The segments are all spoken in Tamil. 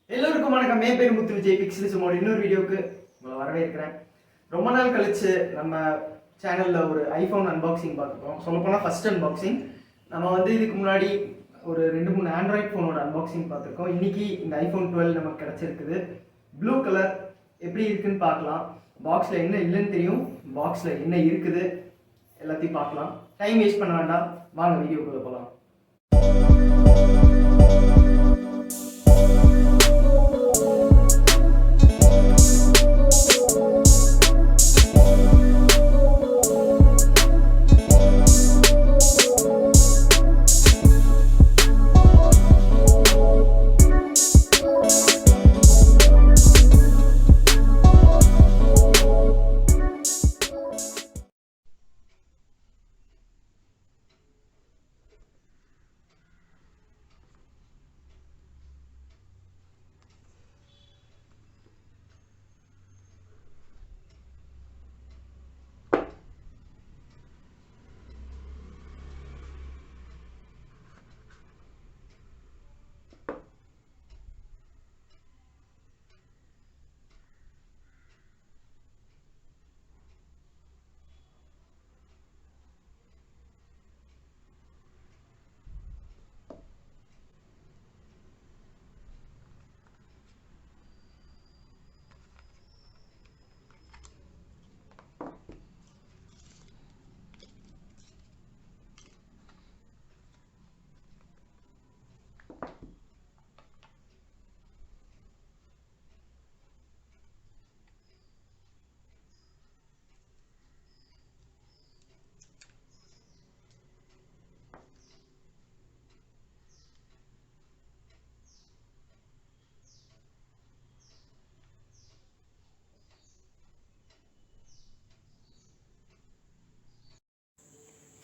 எல்லோருக்கும் வணக்கம். என் பேர் முத்து விஜய். பிக்சல்ஸ் மோட் இன்னொரு வீடியோக்கு உங்களை வரவேற்கிறேன். ரொம்ப நாள் கழிச்சு நம்ம சேனல்ல ஒரு ஐஃபோன் அன்பாக்சிங் பார்த்துப்போம். சொல்லப்போனால் ஃபர்ஸ்ட் அன்பாக்சிங். நம்ம வந்து இதுக்கு முன்னாடி ஒரு 2-3 ஆண்ட்ராய்ட் ஃபோனோட அன்பாக்சிங் பார்த்துருக்கோம். இன்னைக்கு இந்த ஐஃபோன் 12 நமக்கு கிடைச்சிருக்குது. ப்ளூ கலர் எப்படி இருக்குன்னு பார்க்கலாம். பாக்ஸில் என்ன இல்லைன்னு தெரியும், பாக்ஸில் என்ன இருக்குது எல்லாத்தையும் பார்க்கலாம். டைம் வேஸ்ட் பண்ண வேண்டாம், வாங்க வீடியோக்குள்ளே போகலாம்.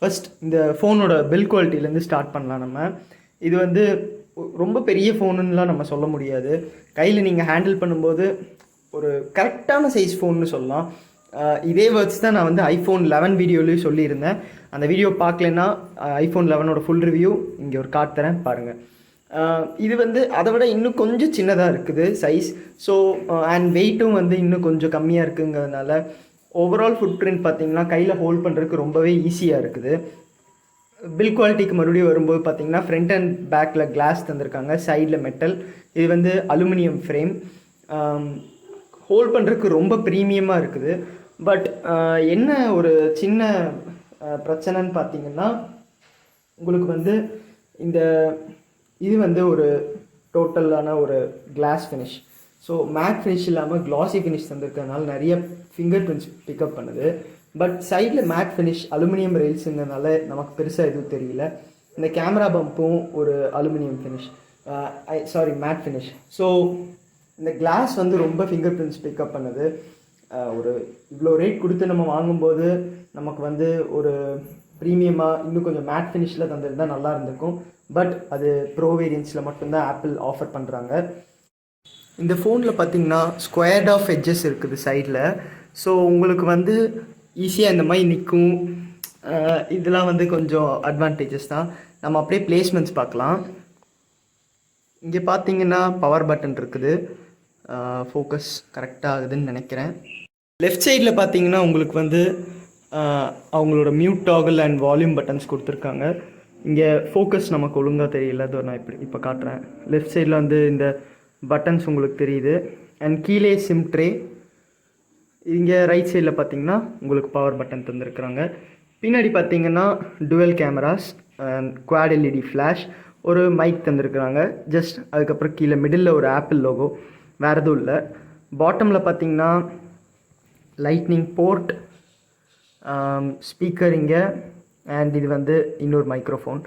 ஃபர்ஸ்ட் இந்த ஃபோனோட பில் குவாலிட்டிலேருந்து ஸ்டார்ட் பண்ணலாம். நம்ம இது வந்து ரொம்ப பெரிய ஃபோனுன்னெலாம் நம்ம சொல்ல முடியாது. கையில் நீங்கள் ஹேண்டில் பண்ணும்போது ஒரு கரெக்டான சைஸ் ஃபோன்னு சொல்லலாம். இதே வேர்ட்ஸ் தான் நான் வந்து ஐஃபோன் 11 வீடியோலையும் சொல்லியிருந்தேன். அந்த வீடியோ பார்க்கலன்னா ஐஃபோன் 11ஓட ஃபுல் ரிவ்யூ இங்கே ஒரு காட்டுறேன் பாருங்கள். இது வந்து அதை விட இன்னும் கொஞ்சம் சின்னதாக இருக்குது சைஸ். ஸோ அண்ட் வெயிட்டும் வந்து இன்னும் கொஞ்சம் கம்மியாக இருக்குங்கிறதுனால ஓவரால் ஃபுட் பிரிண்ட் பார்த்தீங்கன்னா கையில் ஹோல்ட் பண்ணுறதுக்கு ரொம்பவே ஈஸியாக இருக்குது. பில் குவாலிட்டிக்கு மறுபடியும் வரும்போது பார்த்தீங்கன்னா ஃப்ரண்ட் அண்ட் பேக்கில் கிளாஸ் தந்திருக்காங்க, சைடில் மெட்டல். இது வந்து அலுமினியம் ஃப்ரேம். ஹோல்ட் பண்ணுறதுக்கு ரொம்ப ப்ரீமியமாக இருக்குது. பட் என்ன ஒரு சின்ன பிரச்சனைன்னு பார்த்தீங்கன்னா உங்களுக்கு வந்து இந்த இது வந்து ஒரு டோட்டலான ஒரு glass finish. So matte finish இல்லாமல் கிளாஸி ஃபினிஷ் தந்திருக்கிறதுனால நிறைய ஃபிங்கர் பிரிண்ட்ஸ் பிக்கப் பண்ணுது. பட் சைடில் மேட் ஃபினிஷ் அலுமினியம் ரெயில்ஸுங்கிறதுனால நமக்கு பெருசாக எதுவும் தெரியல. இந்த கேமரா பம்பும் ஒரு aluminium finish, matte finish. So இந்த கிளாஸ் வந்து ரொம்ப ஃபிங்கர் பிரிண்ட்ஸ் பிக்கப் பண்ணுது. ஒரு இவ்வளோ ரேட் கொடுத்து நம்ம வாங்கும்போது நமக்கு வந்து ஒரு ப்ரீமியமாக இன்னும் கொஞ்சம் மேட் ஃபினிஷில் தந்திருந்தால் நல்லா இருந்திருக்கும். பட் அது ப்ரோ வேரியன்ஸில் மட்டும்தான் ஆப்பிள் ஆஃபர் பண்ணுறாங்க. இந்த ஃபோனில் பார்த்தீங்கன்னா ஸ்கொயர்ட் ஆஃப் எட்ஜஸ் இருக்குது சைடில். ஸோ உங்களுக்கு வந்து ஈஸியாக இந்த மாதிரி நிற்கும். இதெல்லாம் வந்து கொஞ்சம் அட்வான்டேஜஸ் தான். நம்ம அப்படியே பிளேஸ்மெண்ட்ஸ் பார்க்கலாம். இங்கே பார்த்தீங்கன்னா பவர் பட்டன் இருக்குது. ஃபோக்கஸ் கரெக்டாக ஆகுதுன்னு நினைக்கிறேன். லெஃப்ட் சைடில் பார்த்தீங்கன்னா உங்களுக்கு வந்து அவங்களோட mute toggle and volume buttons கொடுத்துருக்காங்க. இங்கே ஃபோக்கஸ் நமக்கு ஒழுங்காக தெரியல, அதோ நான் இப்போ காட்டுறேன். லெஃப்ட் சைடில் வந்து இந்த பட்டன்ஸ் உங்களுக்கு தெரியுது. அண்ட் கீழே சிம் ட்ரே. இங்கே ரைட் சைடில் பார்த்தீங்கன்னா உங்களுக்கு பவர் பட்டன் தந்துருக்குறாங்க. பின்னாடி பார்த்தீங்கன்னா twelve cameras, quad LED flash, ஒரு மைக் தந்துருக்குறாங்க. ஜஸ்ட் அதுக்கப்புறம் கீழே மிடில் ஒரு ஆப்பிள் லோகோ, வேறு எதுவும் இல்லை. பாட்டமில் பார்த்தீங்கன்னா லைட்னிங் போர்ட், ஸ்பீக்கர் இங்கே, அண்ட் இது வந்து இன்னொரு மைக்ரோஃபோன்.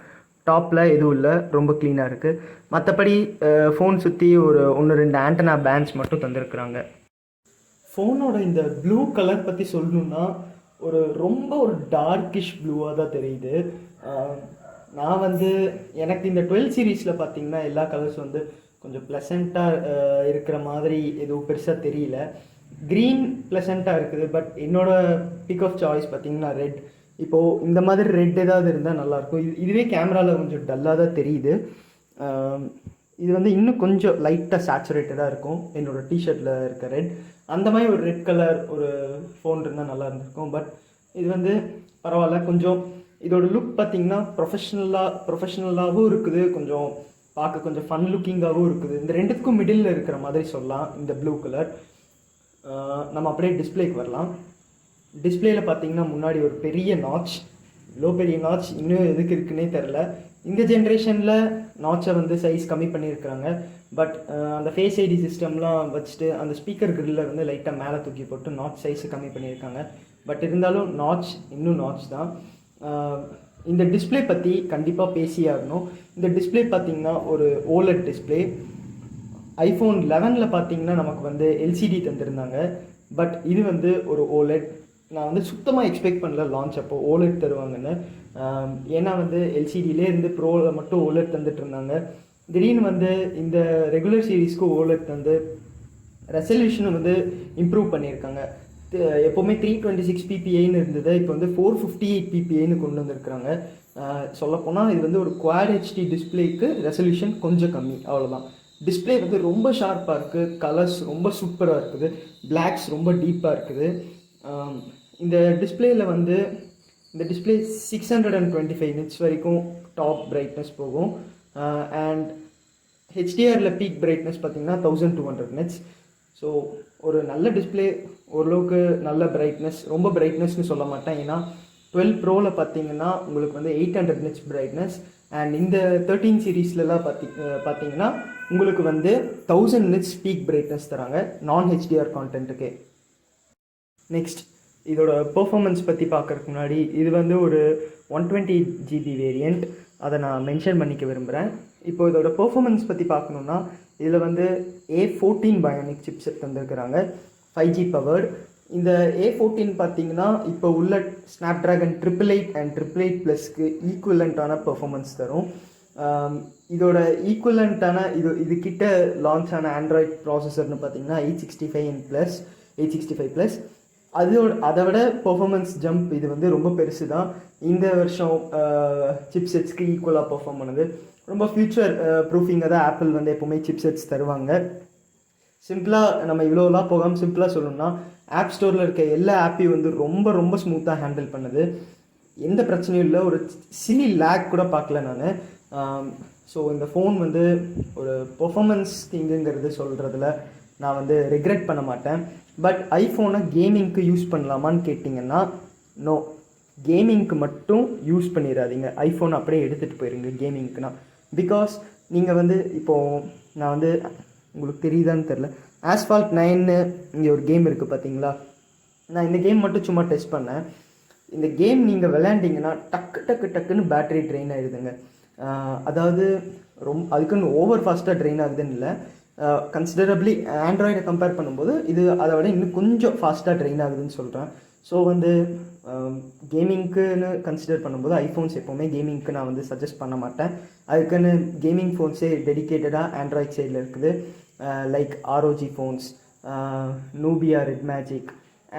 டாப்பில் எதுவும் இல்லை, ரொம்ப க்ளீனாக இருக்குது. மற்றபடி ஃபோன் சுற்றி ஒரு 1-2 ஆண்டனா பேண்ட்ஸ் மட்டும் தந்துருக்குறாங்க. ஃபோனோட இந்த ப்ளூ கலர் பற்றி சொல்லணுன்னா ரொம்ப ஒரு டார்க்கிஷ் ப்ளூவாக தான் தெரியுது. நான் வந்து எனக்கு இந்த 12 சீரீஸில் பார்த்தீங்கன்னா எல்லா கலர்ஸ் வந்து கொஞ்சம் ப்ளசண்ட்டாக இருக்கிற மாதிரி எதுவும் பெருசாக தெரியல. க்ரீன் ப்ளசண்ட்டாக இருக்குது. பட் என்னோடய பிக் ஆஃப் சாய்ஸ் பார்த்தீங்கன்னா ரெட். இப்போது இந்த மாதிரி ரெட் ஏதாவது இருந்தால் நல்லாயிருக்கும். இதுவே கேமராவில் கொஞ்சம் டல்லாக தான் தெரியுது. இது வந்து இன்னும் கொஞ்சம் லைட்டாக சேச்சுரேட்டடாக இருக்கும் என்னோடய டிஷர்ட்டில் இருக்க ரெட். அந்த மாதிரி ஒரு ரெட் கலர் ஒரு ஃபோன் இருந்தால் நல்லா இருந்திருக்கும். பட் இது வந்து பரவாயில்ல. கொஞ்சம் இதோட லுக் பார்த்திங்கன்னா ப்ரொஃபஷ்னலாகவும் இருக்குது, கொஞ்சம் பார்க்க கொஞ்சம் ஃபன் லுக்கிங்காகவும் இருக்குது. இந்த ரெண்டுத்துக்கும் மிடில் இருக்கிற மாதிரி சொல்லலாம் இந்த ப்ளூ கலர். நம்ம அப்படியே டிஸ்பிளேக்கு வரலாம். டிஸ்பிளேயில் பார்த்திங்கன்னா முன்னாடி ஒரு பெரிய நாட்ச், இவ்வளோ பெரிய நாட்ச் இன்னும் எதுக்கு இருக்குன்னே தெரில. இந்த ஜென்ரேஷனில் நாட்சை வந்து சைஸ் கம்மி பண்ணியிருக்கிறாங்க. பட் அந்த ஃபேஸ் ஐடி சிஸ்டம்லாம் வச்சுட்டு அந்த ஸ்பீக்கர் கிரில்ல வந்து லைட்டாக மேலே தூக்கி போட்டு நாட்ச் சைஸை கம்மி பண்ணியிருக்காங்க. பட் இருந்தாலும் நாட்ச் இன்னும் நாட்ச் தான். இந்த டிஸ்பிளே பற்றி கண்டிப்பாக பேசியே ஆகணும். இந்த டிஸ்பிளே பார்த்திங்கன்னா ஒரு ஓலட் டிஸ்பிளே. iPhone 11 பார்த்தீங்கன்னா நமக்கு வந்து எல்சிடி தந்துருந்தாங்க. பட் இது வந்து ஒரு ஓலட். நான் வந்து சுத்தமாக எக்ஸ்பெக்ட் பண்ணல லான்ச் அப்போ ஓலட் தருவாங்கன்னு. ஏன்னா வந்து எல்சிடியிலே இருந்து ப்ரோவில் மட்டும் ஓலட் தந்துட்டு இருந்தாங்க. திடீர்னு வந்து இந்த ரெகுலர் சீரீஸ்க்கு ஓலட் தந்து ரெசல்யூஷனை வந்து இம்ப்ரூவ் பண்ணியிருக்காங்க. எப்போவுமே 326 ppiன்னு இருந்தது, இப்போ வந்து 458 ppiன்னு கொண்டு வந்திருக்கிறாங்க. சொல்லப்போனால் இது வந்து ஒரு குவாட் ஹெச்டி டிஸ்பிளேக்கு ரெசல்யூஷன் கொஞ்சம் கம்மி, அவ்வளோதான். டிஸ்பிளே வந்து ரொம்ப ஷார்ப்பாக இருக்குது, கலர்ஸ் ரொம்ப சூப்பராக இருக்குது, பிளாக்ஸ் ரொம்ப டீப்பாக இருக்குது. இந்த டிஸ்பிளேயில் வந்து இந்த டிஸ்பிளே 625 nits வரைக்கும் டாப் பிரைட்னஸ் போகும். அண்ட் ஹெச்டிஆரில் பீக் பிரைட்னஸ் பார்த்திங்கன்னா 1200 nits. ஸோ ஒரு நல்ல டிஸ்பிளே, ஓரளவுக்கு நல்ல பிரைட்னஸ், ரொம்ப பிரைட்னஸ்னு சொல்ல மாட்டேன். ஏன்னா 12 ப்ரோவில் பார்த்தீங்கன்னா உங்களுக்கு வந்து 800 nits பிரைட்னஸ். அண்ட் இந்த 13 சீரீஸ்லலாம் பார்த்தீங்கன்னா உங்களுக்கு வந்து 1000 nits பீக் பிரைட்னஸ் தராங்க நான் ஹெச்டிஆர் கான்டென்ட்டுக்கு. நெக்ஸ்ட் இதோட பெர்ஃபார்மன்ஸ் பற்றி பார்க்குறதுக்கு முன்னாடி, இது வந்து ஒரு 120 GB வேரியண்ட், அதை நான் மென்ஷன் பண்ணிக்க விரும்புகிறேன். இப்போ இதோட பெர்ஃபார்மன்ஸ் பற்றி பார்க்கணுன்னா இதில் வந்து A14 bionic chipset தந்துருக்கிறாங்க, 5G powered. இந்த A14 பார்த்தீங்கன்னா இப்போ உள்ள ஸ்னாப்ட்ராகன் 888 அண்ட் 888+க்கு ஈக்குவலண்ட்டான பெர்ஃபார்மன்ஸ் தரும். இதோட ஈக்குவலண்ட்டான இது கிட்ட லான்ச் ஆன ஆண்ட்ராய்ட் ப்ராசஸர்னு பார்த்தீங்கன்னா 865+. அதை விட பெர்ஃபார்மன்ஸ் ஜம்ப் இது வந்து ரொம்ப பெருசு தான். இந்த வருஷம் சிப்செட்ஸ்க்கு ஈக்குவலாக பெர்ஃபார்ம் பண்ணுது. ரொம்ப ஃபியூச்சர் ப்ரூஃபிங்காக தான் ஆப்பிள் வந்து எப்போவுமே சிப்செட்ஸ் தருவாங்க. சிம்பிளாக நம்ம இவ்வளோலாம் போகாமல் சிம்பிளாக சொல்லணும்னா, ஆப் ஸ்டோரில் இருக்க எல்லா ஆப்பையும் வந்து ரொம்ப ரொம்ப ஸ்மூத்தாக ஹேண்டில் பண்ணுது, எந்த பிரச்சனையும் இல்லை. ஒரு சிலி லேக் கூட பார்க்கல நான். ஸோ இந்த ஃபோன் வந்து ஒரு பெர்ஃபார்மன்ஸ் திங்குங்கிறது சொல்கிறதுல நான் வந்து ரெக்ரெட் பண்ண மாட்டேன். பட் ஐஃபோனை கேமிங்க்கு யூஸ் பண்ணலாமான்னு கேட்டிங்கன்னா நோ, கேமிங்க்கு மட்டும் யூஸ் பண்ணிடாதீங்க. ஐஃபோன் அப்படியே எடுத்துகிட்டு போயிருங்க கேமிங்க்குனா. பிகாஸ் நீங்கள் வந்து இப்போது நான் வந்து உங்களுக்கு தெரியுதான்னு தெரில, ஆஸ்ஃபால்ட் 9 இங்கே ஒரு கேம் இருக்குது பார்த்தீங்களா. நான் இந்த கேம் மட்டும் சும்மா டெஸ்ட் பண்ணேன். இந்த கேம் நீங்கள் விளையாண்டிங்கன்னா டக்குன்னு பேட்டரி ட்ரெயின் ஆகிடுதுங்க. அதாவது அதுக்குன்னு ஓவர் ஃபாஸ்ட்டாக ட்ரெயின் ஆகுதுன்னு இல்லை, கன்சிடரபிளி ஆண்ட்ராய்டை கம்பேர் பண்ணும்போது இது அதை விட இன்னும் கொஞ்சம் ஃபாஸ்ட்டாக ட்ரெயின் ஆகுதுன்னு சொல்கிறேன். ஸோ வந்து கேமிங்க்குன்னு கன்சிடர் பண்ணும்போது ஐஃபோன்ஸ் எப்போவுமே கேமிங்க்கு நான் வந்து சஜஸ்ட் பண்ண மாட்டேன். அதுக்குன்னு கேமிங் ஃபோன்ஸே டெடிக்கேட்டடாக ஆண்ட்ராய்ட் சைடில் இருக்குது. Like ROG phones, Nubia, red magic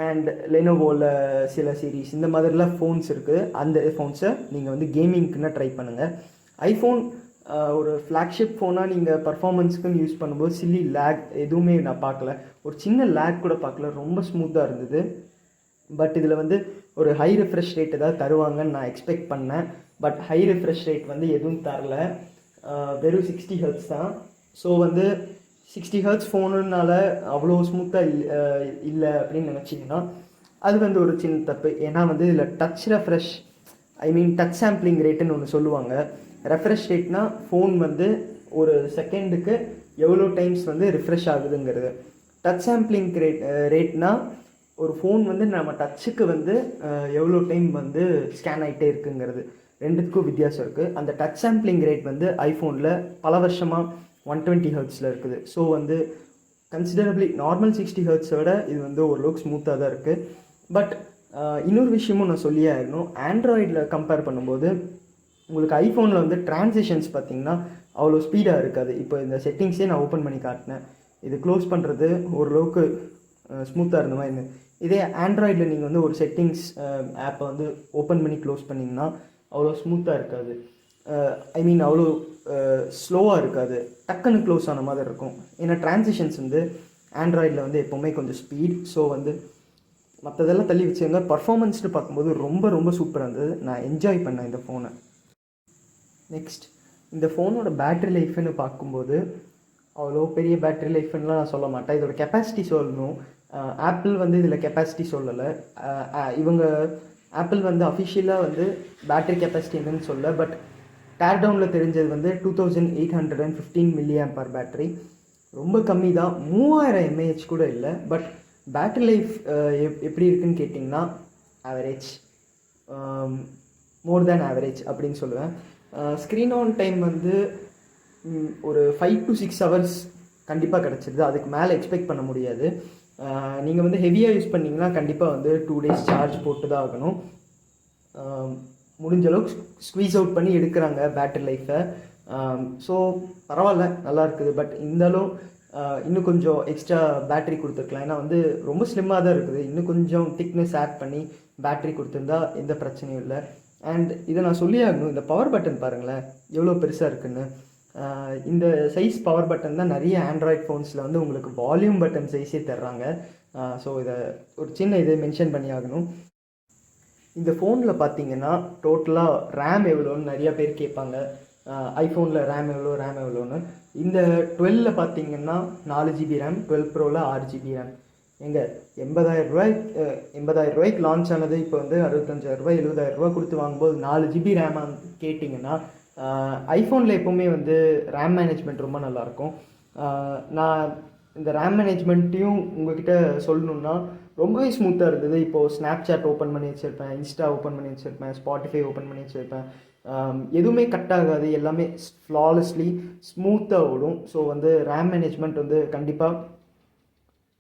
and லெனோவோவில் சில சீரீஸ், இந்த மாதிரிலாம் ஃபோன்ஸ் இருக்குது. அந்த ஃபோன்ஸை நீங்கள் வந்து கேமிங்க்குன்னா ட்ரை பண்ணுங்கள். ஐஃபோன் ஒரு ஃப்ளாக்ஷிப் ஃபோனாக நீங்கள் பர்ஃபார்மன்ஸுக்குன்னு யூஸ் பண்ணும்போது சில்லி லேக் எதுவுமே நான் பார்க்கல, ஒரு சின்ன லேக் கூட பார்க்கல, ரொம்ப ஸ்மூத்தாக இருந்தது. பட் இதில் வந்து ஒரு ஹை ரெஃப்ரெஷ் ரேட் ஏதாவது தருவாங்கன்னு நான் எக்ஸ்பெக்ட் பண்ணேன். பட் ஹை ரெஃப்ரெஷ் ரேட் வந்து எதுவும் தரல, வெறும் 60 Hz தான். ஸோ வந்து 60 Hz ஃபோனுனால அவ்வளோ ஸ்மூத்தாக இல்லை அப்படின்னு நினச்சிங்கன்னா அது வந்து ஒரு சின்ன தப்பு. ஏன்னா வந்து இதில் டச் ரெஃப்ரெஷ், டச் சாம்பிளிங் ரேட்டுன்னு ஒன்று சொல்லுவாங்க. ரெஃப்ரெஷ் ரேட்னா ஃபோன் வந்து ஒரு செகண்டுக்கு எவ்வளோ டைம்ஸ் வந்து ரிஃப்ரெஷ் ஆகுதுங்கிறது. டச் சாம்பிளிங் ரேட்னா ஒரு ஃபோன் வந்து நம்ம டச்சுக்கு வந்து எவ்வளோ டைம் வந்து ஸ்கேன் ஆகிட்டே இருக்குங்கிறது. ரெண்டுத்துக்கும் வித்தியாசம் இருக்குது. அந்த டச் சாம்பிளிங் ரேட் வந்து ஐஃபோனில் பல வருஷமாக 120 Hzல இருக்குது. ஸோ வந்து கன்சிடரபிளி நார்மல் 60 Hz விட இது வந்து ஓரளவுக்கு ஸ்மூத்தாக தான் இருக்குது. பட் இன்னொரு விஷயமும் நான் சொல்லியே ஆகணும், ஆண்ட்ராய்டில் கம்பேர் பண்ணும்போது உங்களுக்கு ஐஃபோனில் வந்து ட்ரான்சிஷன்ஸ் பார்த்திங்கன்னா அவ்வளோ ஸ்பீடாக இருக்காது. இப்போ இந்த செட்டிங்ஸே நான் ஓப்பன் பண்ணி காட்டினேன், இது க்ளோஸ் பண்ணுறது ஓரளவுக்கு ஸ்மூத்தாக இருந்த மாதிரி இருந்தது. இதே ஆண்ட்ராய்டில் நீங்கள் வந்து ஒரு செட்டிங்ஸ் ஆப்பை வந்து ஓப்பன் பண்ணி க்ளோஸ் பண்ணிங்கன்னா அவ்வளோ ஸ்மூத்தாக இருக்காது. ஐ மீன் அவ்வளோ ஸ்லோவாக இருக்காது, டக்குன்னு க்ளோஸ் ஆன மாதிரி இருக்கும். ஏன்னா ட்ரான்சிஷன்ஸ் வந்து ஆண்ட்ராய்டில் வந்து எப்போவுமே கொஞ்சம் ஸ்பீட். ஸோ வந்து மற்றதெல்லாம் தள்ளி வச்சுருங்க, பர்ஃபார்மன்ஸ்னு பார்க்கும்போது ரொம்ப ரொம்ப சூப்பராக இருந்தது. நான் என்ஜாய் பண்ணேன் இந்த ஃபோனை. நெக்ஸ்ட், இந்த ஃபோனோட பேட்ரி லைஃப்னு பார்க்கும்போது அவ்வளோ பெரிய பேட்ரி லைஃப்னுலாம் நான் சொல்ல மாட்டேன். இதோட கெப்பாசிட்டி சொல்லணும். ஆப்பிள் வந்து இதில் கெப்பாசிட்டி சொல்லலை. இவங்க ஆப்பிள் வந்து அஃபிஷியலாக வந்து பேட்ரி கெப்பாசிட்டி என்னன்னு சொல்ல, பட் டேர்டவுனில் தெரிஞ்சது வந்து 2815 mAh பேட்ரி. ரொம்ப கம்மி தான், 3000 mAh கூட இல்லை. பட் பேட்ரி லைஃப் எப்படி இருக்குன்னு கேட்டிங்கன்னா ஆவரேஜ், மோர் தேன் ஆவரேஜ் அப்படின்னு சொல்லுவேன். ஸ்க்ரீன் ஆன் டைம் வந்து ஒரு 5 to 6 hours கண்டிப்பாக கிடச்சிருது. அதுக்கு மேலே எக்ஸ்பெக்ட் பண்ண முடியாது. நீங்கள் வந்து ஹெவியாக யூஸ் பண்ணிங்கன்னா கண்டிப்பாக வந்து 2 days சார்ஜ் போட்டு தான் ஆகணும். முடிஞ்ச அளவுக்கு ஸ்குவீஸ் அவுட் பண்ணி எடுக்கிறாங்க பேட்ரி லைஃப்பை. ஸோ பரவாயில்ல, நல்லா இருக்குது. பட் இருந்தாலும் இன்னும் கொஞ்சம் எக்ஸ்ட்ரா பேட்ரி கொடுத்துருக்கலாம். ஏன்னா வந்து ரொம்ப ஸ்லிம்மாக தான் இருக்குது. இன்னும் கொஞ்சம் திக்னஸ் ஆட் பண்ணி பேட்ரி கொடுத்துருந்தா எந்த பிரச்சனையும் இல்லை. அண்ட் இதை நான் சொல்லி ஆகணும், இந்த பவர் பட்டன் பாருங்களேன் எவ்வளோ பெருசாக இருக்குன்னு. இந்த சைஸ் பவர் பட்டன் தான் நிறைய ஆண்ட்ராய்ட் ஃபோன்ஸில் வந்து உங்களுக்கு வால்யூம் பட்டன் சைஸே தர்றாங்க. ஸோ இதை ஒரு சின்ன இதை மென்ஷன் பண்ணி ஆகணும். இந்த ஃபோனில் பார்த்தீங்கன்னா டோட்டலாக ரேம் எவ்வளோன்னு நிறையா பேர் கேட்பாங்க. ஐஃபோனில் ரேம் எவ்வளோன்னு. இந்த 12 பார்த்தீங்கன்னா 4GB ரேம், 12 ப்ரோவில் 6GB ரேம். எங்க 80,000 ரூபாய்க்கு லான்ச் ஆனது இப்போ வந்து 65,000 ரூபாய் 70,000 ரூபா கொடுத்து வாங்கும்போது 4GB ரேமாக கேட்டிங்கன்னா, ஐஃபோனில் எப்போவுமே வந்து ரேம் மேனேஜ்மெண்ட் ரொம்ப நல்லாயிருக்கும். நான் இந்த ரேம் மேனேஜ்மெண்ட்டையும் உங்கள்கிட்ட சொல்லணுன்னா ரொம்பவே ஸ்மூத்தாக இருந்தது. இப்போது ஸ்னாப்சாட் ஓப்பன் பண்ணி வச்சுருப்பேன், இன்ஸ்டா ஓப்பன் பண்ணி வச்சுருப்பேன், ஸ்பாட்டிஃபை ஓப்பன் பண்ணி வச்சுருப்பேன். எதுவுமே கட் ஆகாது, எல்லாமே ஃப்ளாலெஸ்லி ஸ்மூத்தாக ஓடும். ஸோ வந்து ரேம் மேனேஜ்மெண்ட் வந்து கண்டிப்பாக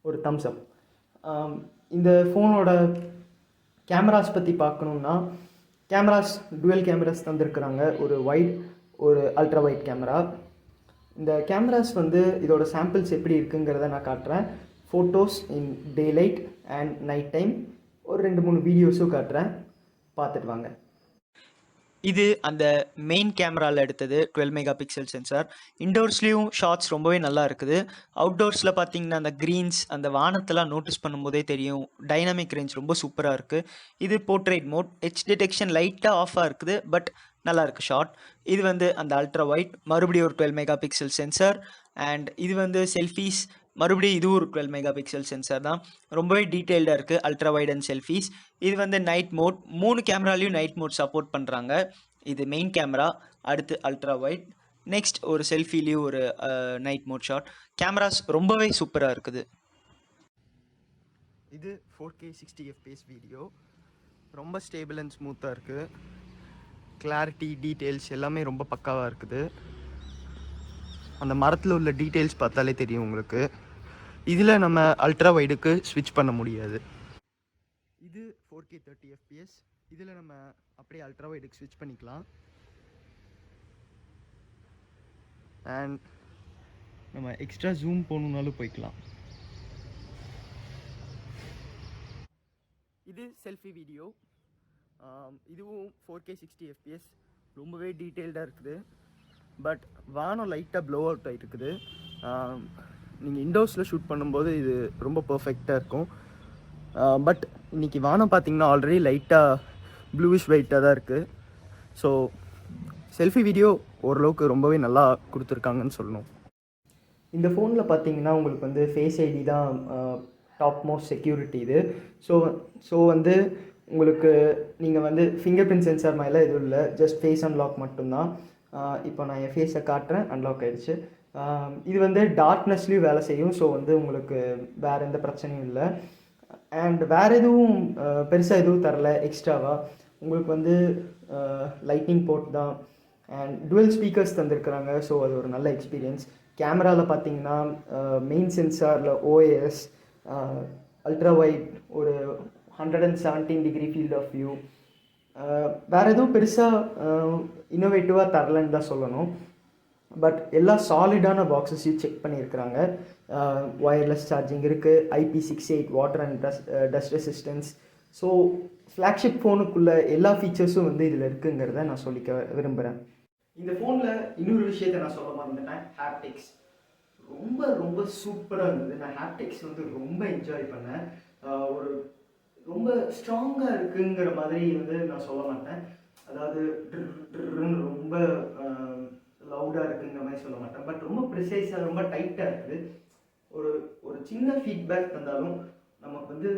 ஒரு தம்ஸ் அப். இந்த ஃபோனோட கேமராஸ் பற்றி பார்க்கணுன்னா, கேமராஸ் டுவெல் கேமராஸ் தந்திருக்கிறாங்க. ஒரு வைட், ஒரு அல்ட்ரா வைட் கேமரா. இந்த கேமராஸ் வந்து இதோட சாம்பிள்ஸ் எப்படி இருக்குங்கிறத நான் காட்டுறேன். Photos in day light and night time ஒரு 2-3 வீடியோஸும் காட்டுறேன், பார்த்துட்டு வாங்க. இது அந்த மெயின் கேமராவில் எடுத்தது 12 மெகா பிக்சல் சென்சார். இன்டோர்ஸ்லேயும் ஷார்ட்ஸ் ரொம்பவே நல்லா இருக்குது. அவுட்டோர்ஸில் பார்த்தீங்கன்னா அந்த க்ரீன்ஸ், அந்த வானத்தெல்லாம் நோட்டீஸ் பண்ணும்போதே தெரியும். டைனாமிக் ரேஞ்ச் ரொம்ப சூப்பராக இருக்குது. இது போர்ட்ரேட் மோட், எட்ஜ் டிடெக்ஷன் லைட்டாக ஆஃபாக இருக்குது, பட் நல்லா இருக்குது ஷார்ட். இது வந்து அந்த அல்ட்ரா வைட், மறுபடியும் ஒரு 12 மெகா பிக்சல் சென்சார். அண்ட் இது வந்து செல்ஃபீஸ், மறுபடியும் இது ஒரு 12 மெகா பிக்சல் சென்சார் தான். ரொம்பவே டீட்டெயில்டாக இருக்குது அல்ட்ரா வைட் அண்ட் செல்ஃபீஸ். இது வந்து நைட் மோட், 3 கேமராலையும் நைட் மோட் சப்போர்ட் பண்ணுறாங்க. இது மெயின் கேமரா, அடுத்து அல்ட்ரா வைட், நெக்ஸ்ட் ஒரு செல்ஃபிலையும் ஒரு நைட் மோட் ஷாட். கேமராஸ் ரொம்பவே சூப்பராக இருக்குது. இது 4K 60 FPS வீடியோ, ரொம்ப ஸ்டேபிள் அண்ட் ஸ்மூத்தாக இருக்குது. கிளாரிட்டி, டீட்டெயில்ஸ் எல்லாமே ரொம்ப பக்காவாக இருக்குது. அந்த மரத்தில் உள்ள டீட்டெயில்ஸ் பார்த்தாலே தெரியும் உங்களுக்கு. இதில் நம்ம அல்ட்ரா வைடுக்கு ஸ்விட்ச் பண்ண முடியாது. இது 4K 30 FPS. இதில் நம்ம அப்படியே அல்ட்ரா வைடுக்கு ஸ்விட்ச் பண்ணிக்கலாம். அண்ட் நம்ம எக்ஸ்ட்ரா ஜூம் போகணுன்னாலும் போய்க்கலாம். இது செல்ஃபி வீடியோ. இதுவும் 4K 60 FPS, ரொம்பவே டீட்டெயில்டாக இருக்குது. பட் வானம் லைட்டாக ப்ளோ அவுட் ஆகிருக்குது. நீங்கள் இண்டோர்ஸில் ஷூட் பண்ணும்போது இது ரொம்ப பர்ஃபெக்டாக இருக்கும். பட் இன்றைக்கி வானம் பார்த்திங்கன்னா ஆல்ரெடி லைட்டாக ப்ளூவிஷ் ஒயிட்டாக தான் இருக்குது. ஸோ செல்ஃபி வீடியோ ஓரளவுக்கு ரொம்பவே நல்லா கொடுத்துருக்காங்கன்னு சொல்லணும். இந்த ஃபோனில் பார்த்தீங்கன்னா உங்களுக்கு வந்து ஃபேஸ் ஐடி தான் டாப் மோஸ்ட் செக்யூரிட்டி இது. ஸோ வந்து உங்களுக்கு நீங்கள் வந்து ஃபிங்கர் பிரிண்ட் சென்சார் மாதிரிலாம் எதுவும் இல்லை, ஜஸ்ட் ஃபேஸ் அன்லாக் மட்டும்தான். இப்போ நான் என் ஃபேஸை காட்டுறேன், அன்லாக் ஆகிடுச்சு. இது வந்து டார்க்னஸ்லேயும் வேலை செய்யும். ஸோ வந்து உங்களுக்கு வேறு எந்த பிரச்சனையும் இல்லை. அண்ட் வேறு எதுவும் பெருசாக எதுவும் தரல எக்ஸ்ட்ராவாக. உங்களுக்கு வந்து லைட்னிங் போர்ட் தான் அண்ட் டுவெல் ஸ்பீக்கர்ஸ் தந்திருக்கிறாங்க. ஸோ அது ஒரு நல்ல எக்ஸ்பீரியன்ஸ். கேமராவில் பார்த்தீங்கன்னா மெயின் சென்சாரில் OIS, அல்ட்ரா வைட், ஒரு 117 டிகிரி ஃபீல்ட் ஆஃப் வியூ. வேறு எதுவும் பெருசாக இன்னோவேட்டிவாக தரலன்னு தான் சொல்லணும். பட் எல்லா சாலிடான பாக்ஸஸையும் செக் பண்ணியிருக்கிறாங்க. ஒயர்லெஸ் சார்ஜிங் இருக்குது, IP68 water and dust resistance. So flagship ஃபோனுக்குள்ளே எல்லா ஃபீச்சர்ஸும் வந்து இதில் இருக்குங்கிறத நான் சொல்லிக்க விரும்புகிறேன். இந்த ஃபோனில் இன்னொரு விஷயத்தை நான் சொல்ல மறந்துட்டேன், ஹாப்டிக்ஸ். ரொம்ப ரொம்ப சூப்பராக இருந்தது. நான் ஹாப்டிக்ஸ் வந்து ரொம்ப என்ஜாய் பண்ணேன். ஒரு ரொம்ப ஸ்ட்ராங்காக இருக்குங்கிற மாதிரி வந்து நான் சொல்ல மாட்டேன். அதாவது ட்ருன்னு ரொம்ப லவுடாக இருக்குங்கிற மாதிரி சொல்ல மாட்டேன். பட் ரொம்ப ப்ரிசைஸாக ரொம்ப டைட்டாக இருக்குது. ஒரு ஒரு சின்ன ஃபீட்பேக் தந்தாலும் நமக்கு வந்து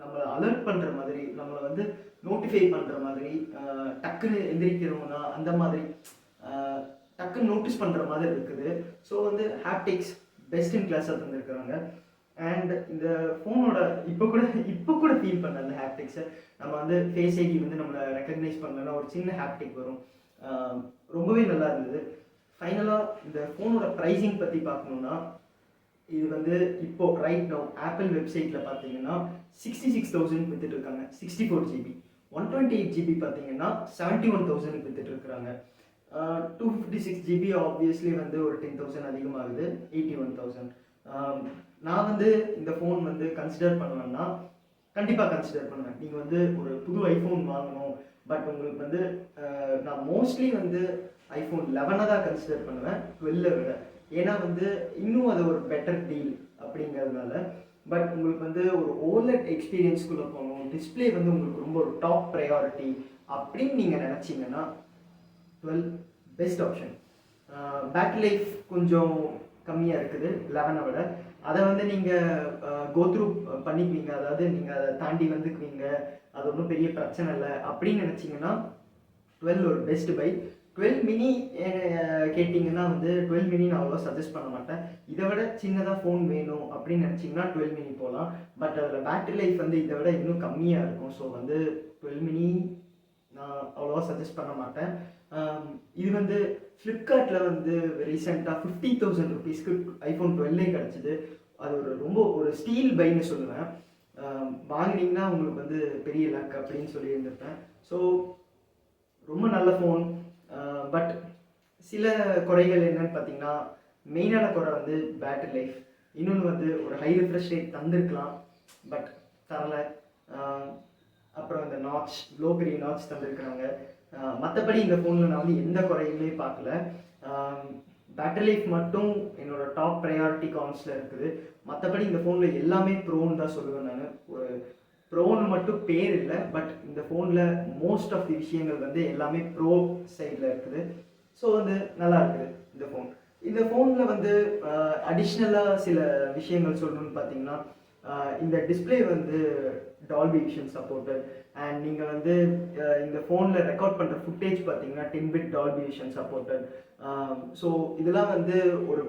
நம்மளை அலர்ட் பண்ணுற மாதிரி, நம்மளை வந்து நோட்டிஃபை பண்ணுற மாதிரி, டக்குன்னு எந்திரிக்கிறோம்னா அந்த மாதிரி டக்குன்னு நோட்டீஸ் பண்ணுற மாதிரி இருக்குது. ஸோ வந்து ஹாப்டிக்ஸ் பெஸ்ட் இன் கிளாஸாக தந்துருக்குறாங்க. அண்ட் இந்த ஃபோனோட இப்போ கூட ஃபீல் பண்ண அந்த ஹாப்டிக்ஸை நம்ம வந்து ஃபேஸ் ஐடி வந்து நம்மளை ரெக்கக்னைஸ் பண்ணலன்னா ஒரு சின்ன ஹாப்டிக் வரும். ரொம்பவே நல்லா இருந்தது. ஃபைனலாக இந்த ஃபோனோட ப்ரைஸிங் பற்றி பார்க்கணுன்னா, இது வந்து இப்போ ரைட் நோ ஆப்பிள் வெப்சைட்டில் பார்த்தீங்கன்னா 66,000 வித்துட்டு இருக்காங்க. 64 ஜிபி. 128 ஜிபி பார்த்தீங்கன்னா 71,000 வித்துட்டு இருக்கிறாங்க. 256 ஜிபி ஆப்வியஸ்லி வந்து ஒரு 10,000 அதிகமாகுது, 81,000. நான் வந்து இந்த ஃபோன் வந்து கன்சிடர் பண்ணுவேன்னா கண்டிப்பாக கன்சிடர் பண்ணுவேன். நீங்கள் வந்து ஒரு புது ஐஃபோன் வாங்கணும், பட் உங்களுக்கு வந்து நான் மோஸ்ட்லி வந்து ஐஃபோன் 11 தான் கன்சிடர் பண்ணுவேன் 12 விட. ஏன்னா வந்து இன்னும் அது ஒரு பெட்டர் டீல் அப்படிங்கிறதுனால. பட் உங்களுக்கு வந்து ஒரு ஓலட் எக்ஸ்பீரியன்ஸ்குள்ளே போகணும், டிஸ்பிளே வந்து உங்களுக்கு ரொம்ப ஒரு டாப் ப்ரையாரிட்டி அப்படின்னு நீங்கள் நினச்சிங்கன்னா 12 பெஸ்ட் ஆப்ஷன். பேட்டரி லைஃப் கொஞ்சம் கம்மியாக இருக்குது 11 விட. அதை வந்து நீங்கள் கோத்ரூ பண்ணிக்குவீங்க, அதாவது நீங்கள் அதை தாண்டி வந்துக்குவீங்க, அது ஒன்றும் பெரிய பிரச்சனை இல்லை அப்படின்னு நினச்சிங்கன்னா 12 ஒரு பெஸ்ட் பை. 12 மினி கேட்டிங்கன்னா வந்து 12 மினி நான் அவ்வளோ சஜஸ்ட் பண்ண மாட்டேன். இதை விட சின்னதாக ஃபோன் வேணும் அப்படின்னு நினச்சிங்கன்னா 12 மினி போகலாம். பட் அதில் பேட்டரி லைஃப் வந்து இதை விட இன்னும் கம்மியாக இருக்கும். ஸோ வந்து 12 மினி நான் அவ்வளோவா சஜஸ்ட் பண்ண மாட்டேன். இது வந்து ஃப்ளிப்கார்ட்டில் வந்து ரீசெண்டாக 50,000 ருபீஸ்க்கு ஐஃபோன் 12 கிடச்சிது. அது ரொம்ப ஒரு ஸ்டீல் பைன்னு சொல்லுவேன். வாங்கினீங்கன்னா உங்களுக்கு வந்து பெரிய லக் அப்படின்னு சொல்லி இருந்திருப்பேன். ஸோ ரொம்ப நல்ல ஃபோன். பட் சில குறைகள் என்னன்னு பார்த்தீங்கன்னா, மெயினான குறை வந்து பேட்டரி லைஃப். இன்னொன்று வந்து ஒரு ஹை ரிஃப்ரெஷ் ரேட் தந்திருக்கலாம், பட் தரல. அப்புறம் இந்த நாட்ச், லோ பெரிய நாட்ச் தந்திருக்கிறாங்க. மற்றபடி இந்த ஃபோனில் நான் வந்து எந்த குறையுமே பார்க்கல. பேட்டரி லைஃப் மட்டும் என்னோட டாப் ப்ரையாரிட்டி கான்ஸில் இருக்குது. மற்றபடி இந்த ஃபோனில் எல்லாமே ப்ரோன்னு தான் சொல்லுவேன் நான். ஒரு ப்ரோன்னு மட்டும் பேர் இல்லை, பட் இந்த ஃபோனில் மோஸ்ட் ஆஃப் தி விஷயங்கள் வந்து எல்லாமே ப்ரோ சைடில் இருக்குது. ஸோ வந்து நல்லா இருக்குது இந்த ஃபோன். இந்த ஃபோனில் வந்து அடிஷ்னலாக சில விஷயங்கள் சொல்லணும்னு பார்த்தீங்கன்னா, இந்த டிஸ்பிளே வந்து டால்பி விஷன் சப்போர்ட்டட். அண்ட் நீங்கள் வந்து இந்த ஃபோனில் ரெக்கார்ட் பண்ணுற ஃபுட்டேஜ் பார்த்தீங்கன்னா 10 bit Dolby vision supported. So இதெல்லாம் வந்து ஒரு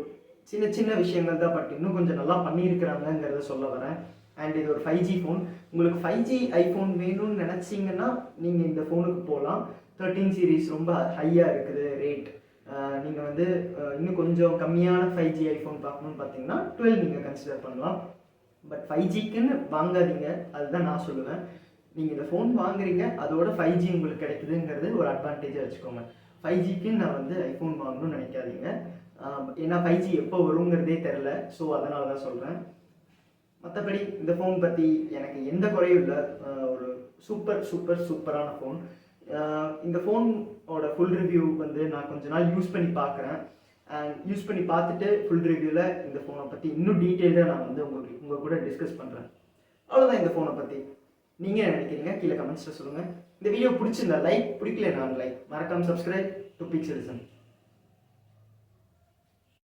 சின்ன சின்ன விஷயங்கள் தான், பட் இன்னும் கொஞ்சம் நல்லா பண்ணியிருக்கிறாங்கங்கிறத சொல்ல வரேன். அண்ட் இது ஒரு 5G ஃபோன். உங்களுக்கு 5G ஐஃபோன் வேணும்னு நினச்சிங்கன்னா நீங்கள் இந்த ஃபோனுக்கு போகலாம். 13 சீரீஸ் ரொம்ப ஹையாக இருக்குது ரேட். நீங்கள் வந்து இன்னும் கொஞ்சம் கம்மியான 5G ஐஃபோன் பார்க்கணுன்னு பார்த்தீங்கன்னா 12 நீங்கள் கன்சிடர் பண்ணலாம். பட் 5Gக்குன்னு வாங்காதீங்க, அதுதான் நான் சொல்லுவேன். நீங்கள் இந்த ஃபோன் வாங்குறீங்க, அதோட 5G உங்களுக்கு கிடைக்குதுங்கிறது ஒரு அட்வான்டேஜாக வச்சுக்கோங்க. 5Gக்குன்னு நான் வந்து ஐஃபோன் வாங்கணும்னு நினைக்காதீங்க. ஏன்னா 5G எப்போ வருங்கிறதே தெரில. ஸோ அதனால தான் சொல்கிறேன். மற்றபடி இந்த ஃபோன் பற்றி எனக்கு எந்த குறையும் இல்லை. ஒரு சூப்பரான ஃபோன். இந்த ஃபோனோட ஃபுல் ரிவ்யூ வந்து நான் கொஞ்ச நாள் யூஸ் பண்ணி பார்க்குறேன். அண்ட் யூஸ் பண்ணி பார்த்துட்டு ஃபுல் ரிவ்யூவில் இந்த ஃபோனை பற்றி இன்னும் டீட்டெயிலாக நான் வந்து உங்கள் கூட டிஸ்கஸ் பண்ணுறேன். அவ்வளோதான் இந்த ஃபோனை பற்றி. நீங்கள் என்ன நினைக்கிறீங்க கீழே கமெண்ட்ஸில் சொல்லுங்கள். இந்த வீடியோ பிடிச்சிருந்தா லைக், பிடிக்கல நான் லைக். மறக்காமல் சப்ஸ்கிரைப் டு பிக்சலிசம்.